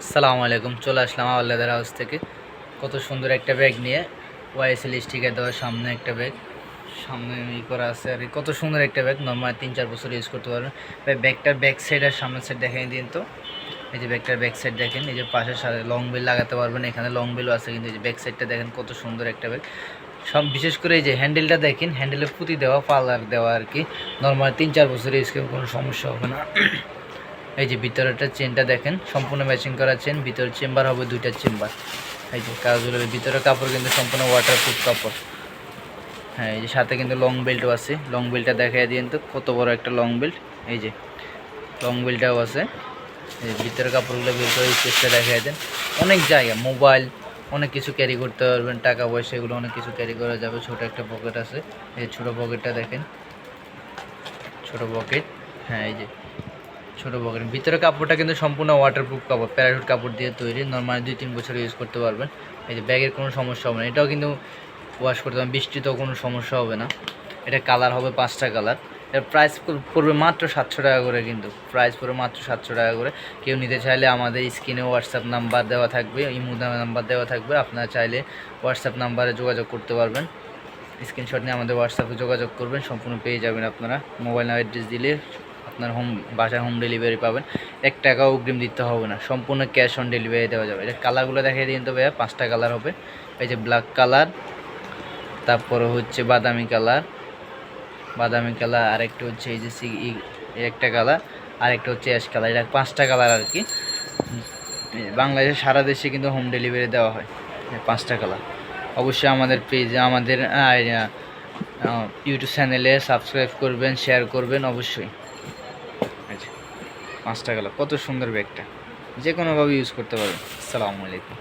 আসসালামু আলাইকুম। চলে আসলাম আওয়ালেদার হাউস থেকে কত সুন্দর একটা ব্যাগ নিয়ে। ওয়াইএসএল স্টিকার দেওয়া সামনে একটা ব্যাগ, সামনে করা আছে আর কত সুন্দর একটা ব্যাগ। নর্মাল 3-4 বছর ইউজ করতে পারবেন। ব্যাগটার ব্যাক সাইড আর সামনের সাইড দেখেন দিন তো। এই যে ব্যাগটার ব্যাক সাইড দেখেন, এই যে পাশের সাথে লং বেল লাগাতে পারবেন, এখানে লং বেলও আছে, কিন্তু এই যে ব্যাক সাইডটা দেখেন কত সুন্দর একটা ব্যাগ। সব বিশেষ করে এই যে হ্যান্ডেলটা দেখেন, হ্যান্ডেলে পুঁতি দেওয়া, পাল্লার দেওয়া আর কি। নর্মাল 3-4 বছর ইউজ করলে কোনো সমস্যা হবে না। এই যে ভিতরেরটা চেনটা দেখেন, সম্পূর্ণ ম্যাচিং করা চেন। ভিতরে চেম্বার হবে 2টা চেম্বার। এই যে কাগজগুলো, ভিতরের কাপড় কিন্তু সম্পূর্ণ ওয়াটারপ্রুফ কাপড়। হ্যাঁ, এই যে সাথে কিন্তু লং বেল্টও আছে। লং বেল্টটা দেখাই দিন তো, কত বড় একটা লং বেল্ট। এই যে লং বেল্টটাও আছে। এই যে ভিতরের কাপড়গুলো বের করে স্পেসটা দেখাই দেন। অনেক জায়গা, মোবাইল, অনেক কিছু ক্যারি করতে পারবেন, টাকা পয়সা এগুলো অনেক কিছু ক্যারি করা যাবে। ছোটো একটা পকেট আছে, এই যে ছোটো পকেটটা দেখেন, ছোটো পকেট। হ্যাঁ, এই যে ছোটো পকেট। ভিতরে কাপড়টা কিন্তু সম্পূর্ণ ওয়াটারপ্রুফ কাপড়, প্যারাশুট কাপড় দিয়ে তৈরি। নর্মালি 2-3 বছর ইউজ করতে পারবেন। এই যে ব্যাগের কোনো সমস্যা হবে না। এটাও কিন্তু ওয়াশ করতে পারবেন, বৃষ্টিতেও কোনো সমস্যা হবে না। এটা কালার হবে 5টা কালার। এর প্রাইস পড়বে মাত্র 700 টাকা করে, কিন্তু প্রাইস পড়বে মাত্র 700 টাকা করে। কেউ নিতে চাইলে আমাদের স্ক্রিনে হোয়াটসঅ্যাপ নাম্বার দেওয়া থাকবে, ইমো নাম্বার দেওয়া থাকবে। আপনারা চাইলে হোয়াটসঅ্যাপ নাম্বারে যোগাযোগ করতে পারবেন। স্ক্রিনশট নিয়ে আমাদের হোয়াটসঅ্যাপে যোগাযোগ করবেন, সম্পূর্ণ পেয়ে যাবেন আপনারা। মোবাইল অ্যাড্রেস দিলে আপনার বাসায় হোম ডেলিভারি পাবেন। 1 টাকাও অগ্রিম দিতে হবে না, সম্পূর্ণ ক্যাশ অন ডেলিভারি দেওয়া যাবে। এটা কালারগুলো দেখিয়ে দিন তো ভাইয়া। 5টা কালার হবে। এই যে ব্ল্যাক কালার, তারপরে হচ্ছে বাদামি কালার, আরেকটা হচ্ছে এই যে একটা কালার, আরেকটা হচ্ছে অ্যাশ কালার। এটা 5টা কালার আর কি। বাংলাদেশে সারা দেশে কিন্তু হোম ডেলিভারি দেওয়া হয়। 5টা কালার। অবশ্যই আমাদের পেজে, আমাদের ইউটিউব চ্যানেলে সাবস্ক্রাইব করবেন, শেয়ার করবেন অবশ্যই। আচ্ছা, 5টা কালার, কত সুন্দর ব্যাগটা, যে কোনোভাবে ইউজ করতে পারবেন। আসসালামু আলাইকুম।